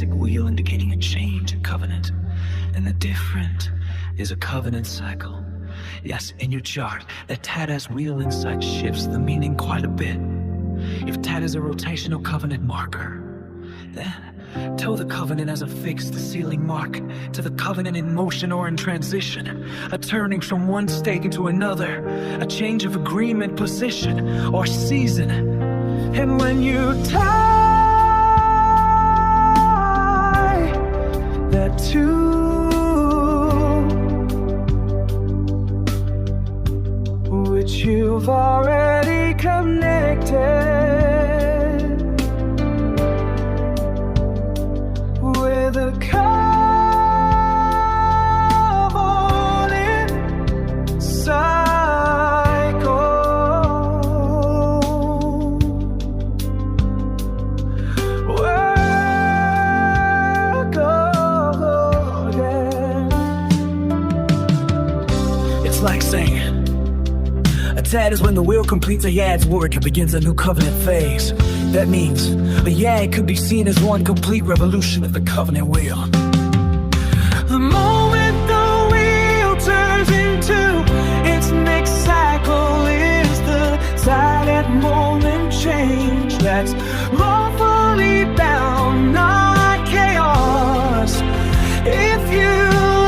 basic wheel indicating a change in covenant. And the different is a covenant cycle. Yes, in your chart, the TAT-as-wheel insight shifts the meaning quite a bit. If TAT is a rotational covenant marker, then toe the covenant as a fixed ceiling mark to the covenant in motion or in transition, a turning from one state into another, a change of agreement, position, or season. And when you tie that two, which you've already connected with a covenant cycle, work again. It's like saying a TAT is when the wheel completes a yad's work and begins a new covenant phase. That means a yad could be seen as one complete revolution of the covenant wheel. The moment the wheel turns into its next cycle is the silent moment change that's lawfully bound, not chaos. If you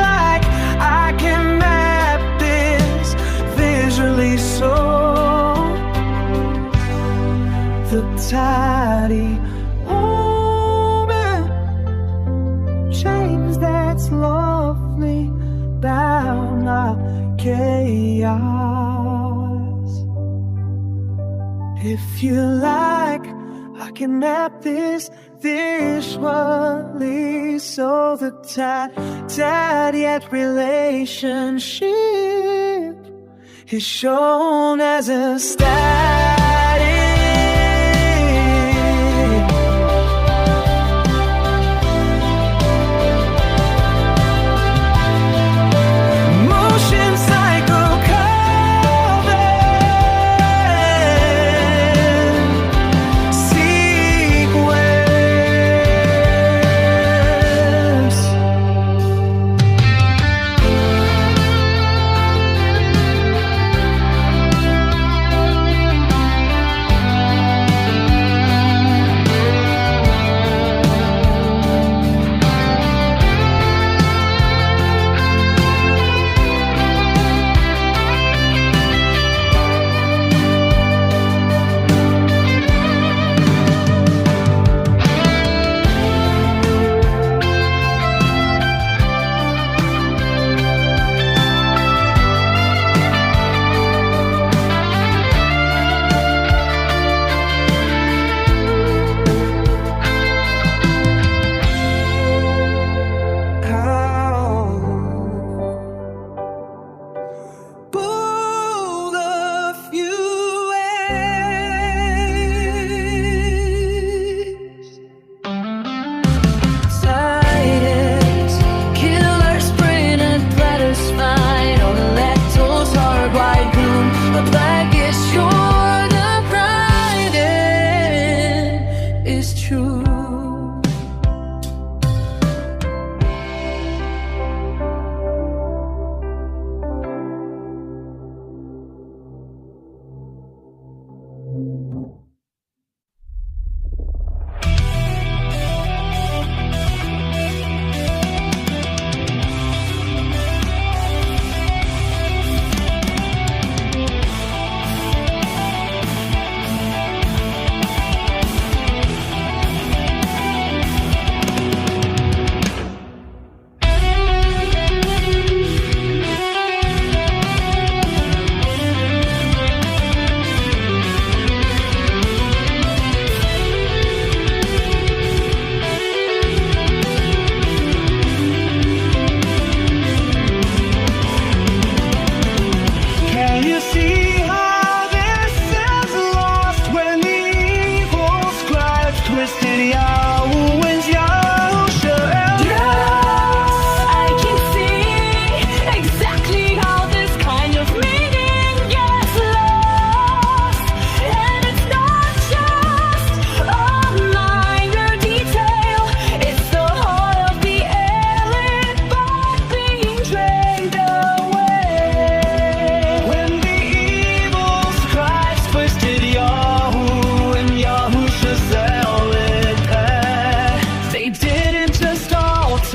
like, I can map this visually so the TAHLY change that's lawfully bound, not chaos. If you like, I can map this visually so the TAT relationship is shown as a static motion cycle covenant sequence.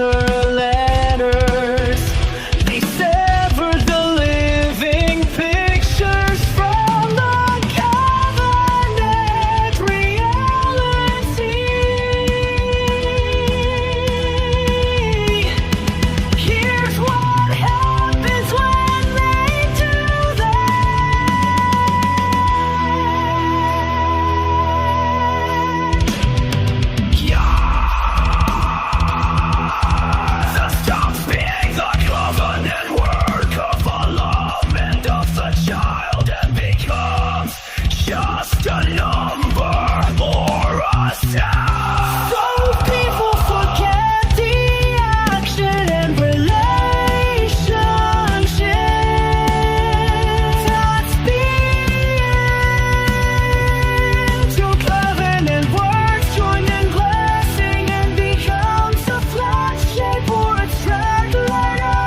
her letters. They severed the living pictures from the covenant reality. Here's what happens when they do just a number or a sound. So people forget the action and relationship. That's the end. Two covenant words join in blessing and becomes a flat shape or a track later.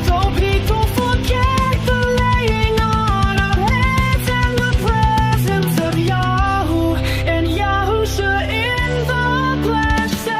Though people forget the laying on of hands and the presence of Yahoo and Yahusha in the blessing.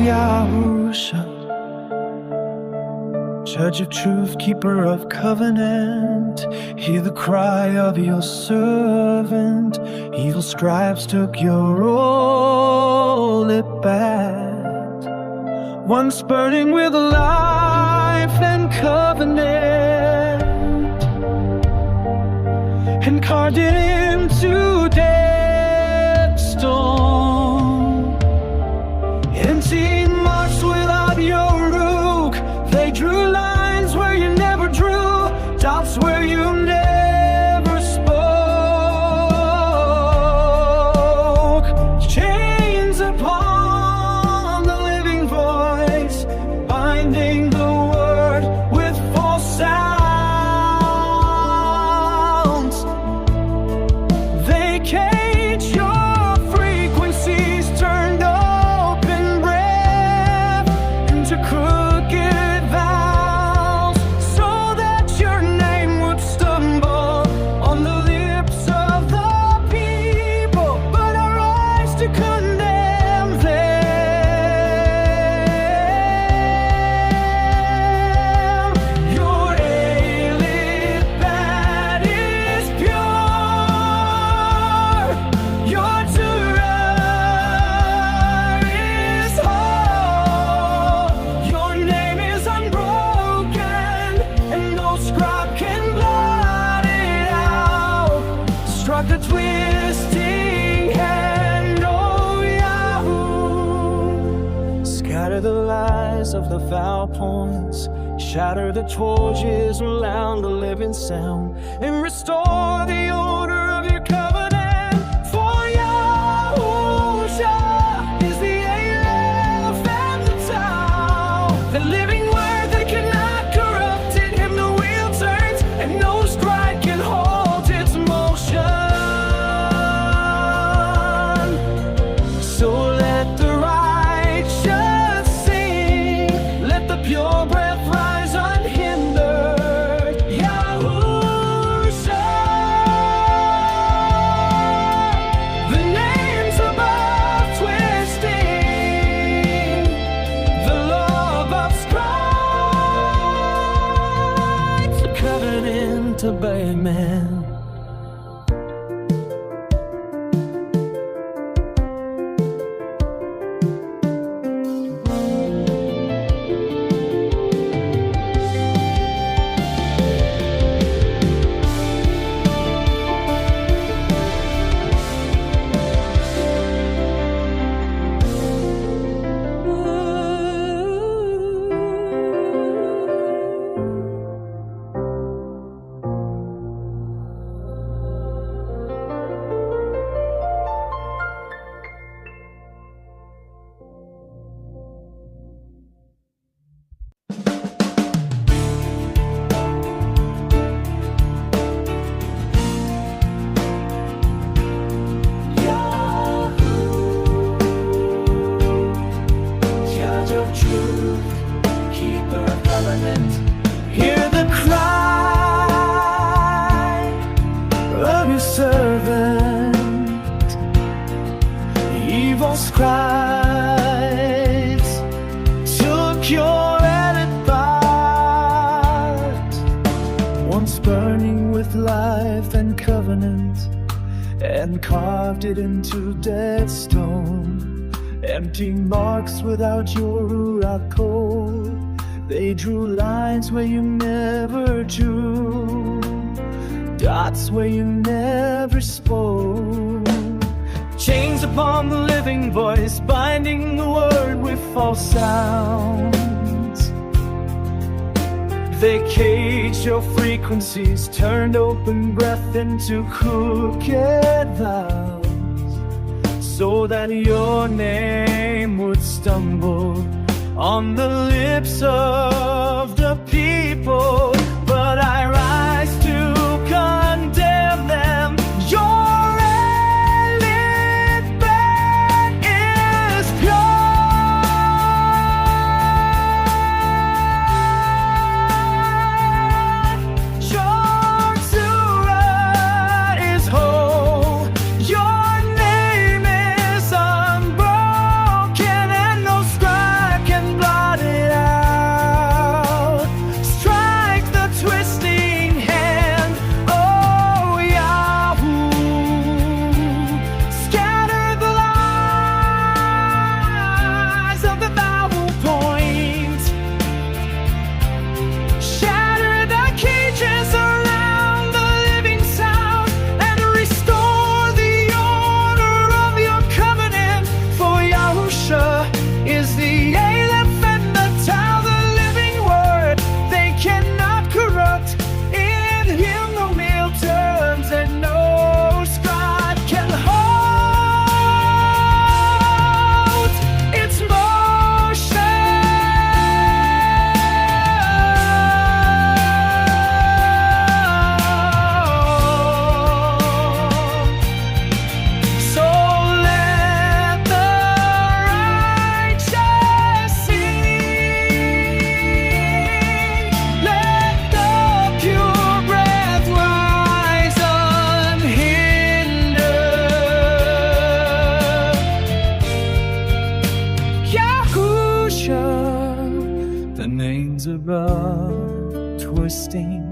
Yahusha, Judge of truth, keeper of covenant, hear the cry of your servant. Evil scribes took your holy path, once burning with life and covenant, and carved it into dead stone. Empty marks without your rook, they drew lines where you never drew, dots where you never spoke. Chains upon the living voice, binding the word with false sounds. They cage your frequencies, turned open breath into crooked vows, so that your name would stumble on the lips of the people, but arise to condemn them. Your ALUHYM is pure, your Torah is whole, your name is unbroken, and no scribe can blot it out. Struck the twisting hand, oh Yahoo. Scatter the lies of the foul points, shatter the torches around the living sound, and restore the order of your covenant. For Yahusha is the Aleph and the Tau, the living word that cannot corrupt it. Him the wheel turns, and no scribe can halt its motion. covenant. Hear the cry of your servant. Evil scribes took your edit part, once burning with life and covenant, and carved it into dead stone. Empty marks without your Ruach code. They drew lines where you never drew, dots where you never spoke. Chains upon the living voice, binding the word with false sounds. They caged your frequencies, turned open breath into crooked vows, so that your name would stumble on the lips of the people. But I rise to condemn them. Your alien bed is pure. Your surah is whole. Your name is unbroken, and no scribe can blot it out. Strike the twisting hand, oh Yahoo. Scatter the lies of the vowel point. Shatter the cages around the living sound, and restore the order of your covenant. For Yahusha is the Aleph and the Tau, the living word. They cannot corrupt. In him no meal turns, and no scribe can hold its motion. So let the righteous sing. Let the pure breath rise unhindered. Yahusha, the names above twisting,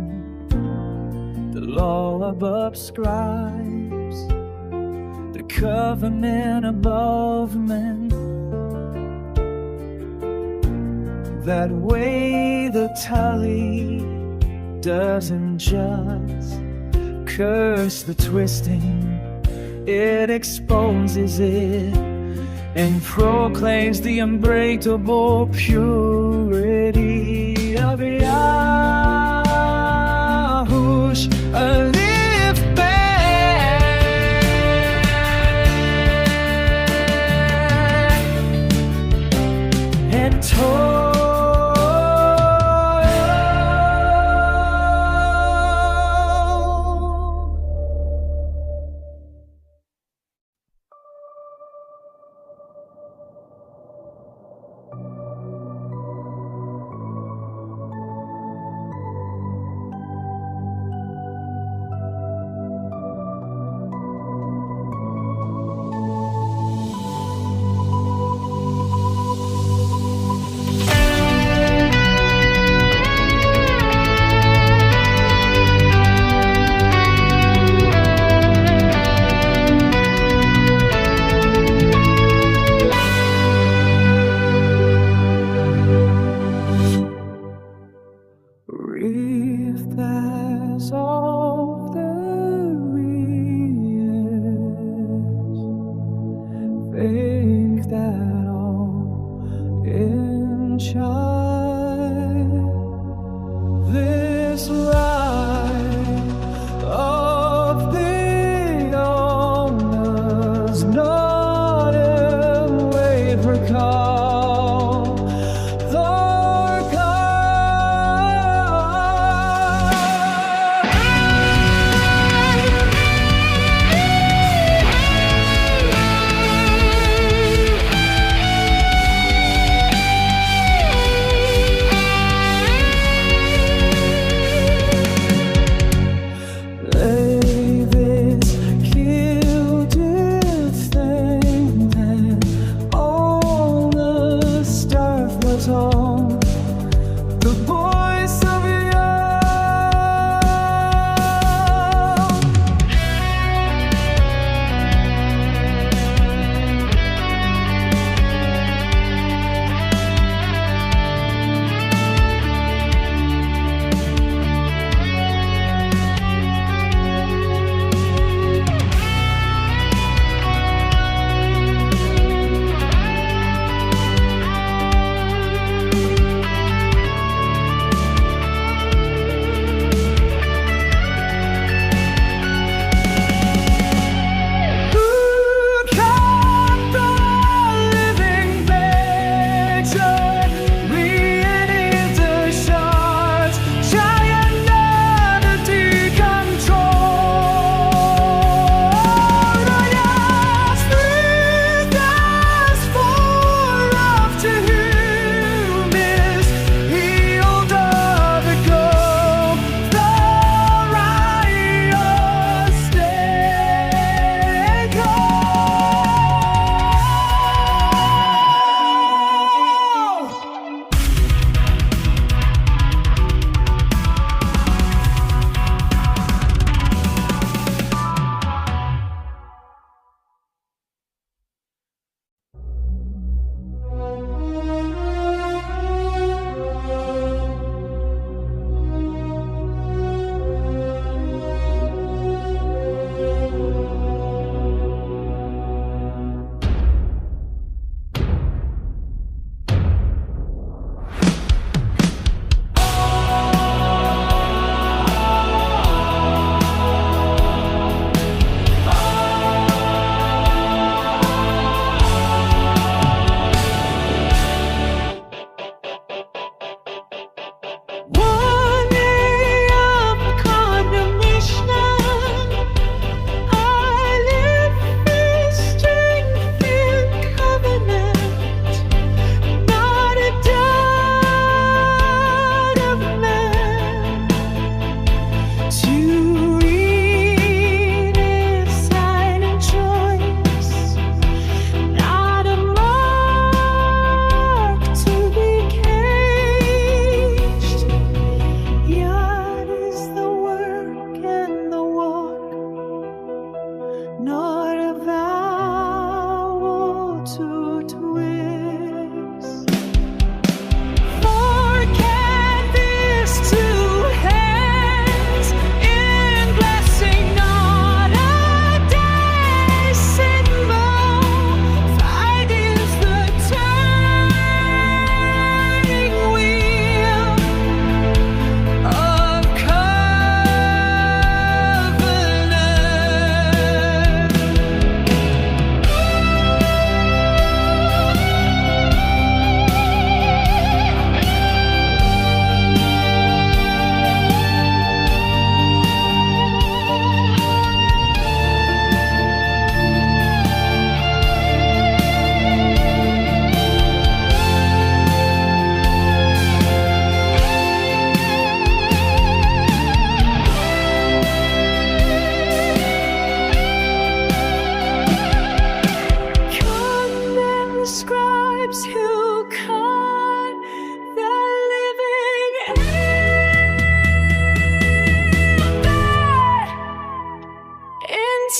the law above scribes, the covenant above men. That way the tally doesn't just curse the twisting, it exposes it and proclaims the unbreakable purity of Yahush. Alif Ben and Torah.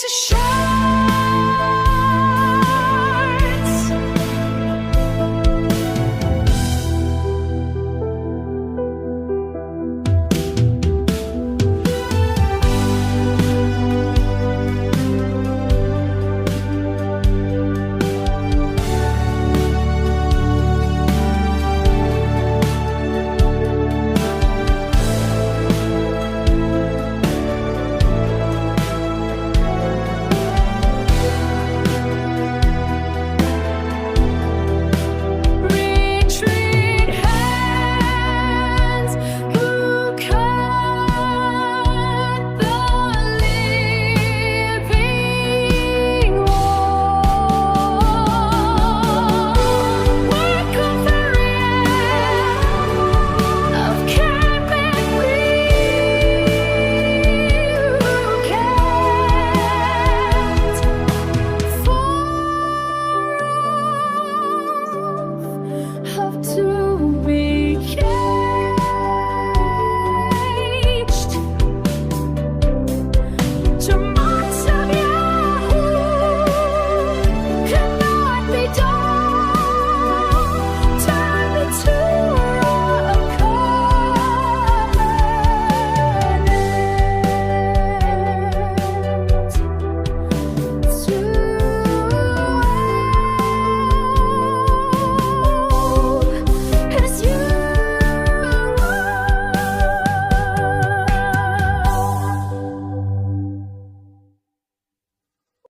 piece of shit.